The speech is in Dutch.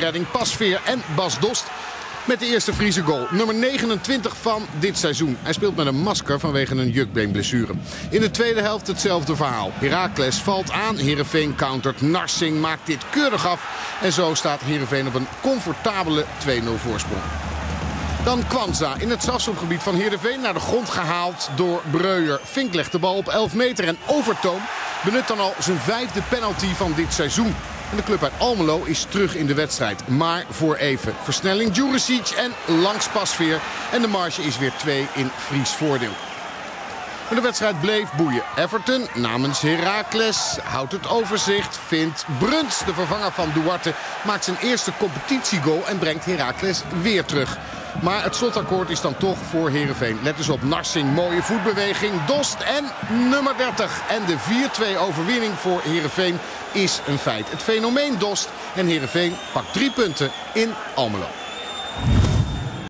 redding Pasveer en Bas Dost. Met de eerste Friese goal. Nummer 29 van dit seizoen. Hij speelt met een masker vanwege een jukbeenblessure. In de tweede helft hetzelfde verhaal. Heracles valt aan. Heerenveen countert. Narsing maakt dit keurig af. En zo staat Heerenveen op een comfortabele 2-0 voorsprong. Dan Kwanza in het strafschopgebied van Heerenveen naar de grond gehaald door Breuer. Fink legt de bal op 11 meter en Overtoom benut dan al zijn 5e penalty van dit seizoen. En de club uit Almelo is terug in de wedstrijd. Maar voor even. Versnelling Djuricic en langs Pasveer. En de marge is weer 2 in Fries voordeel. Maar de wedstrijd bleef boeien. Everton namens Heracles houdt het overzicht. Vindt Bruns, de vervanger van Duarte, maakt zijn eerste competitiegoal en brengt Heracles weer terug. Maar het slotakkoord is dan toch voor Heerenveen. Let eens op Narsing, mooie voetbeweging, Dost en nummer 30. En de 4-2 overwinning voor Heerenveen is een feit. Het fenomeen Dost en Heerenveen pakt 3 punten in Almelo.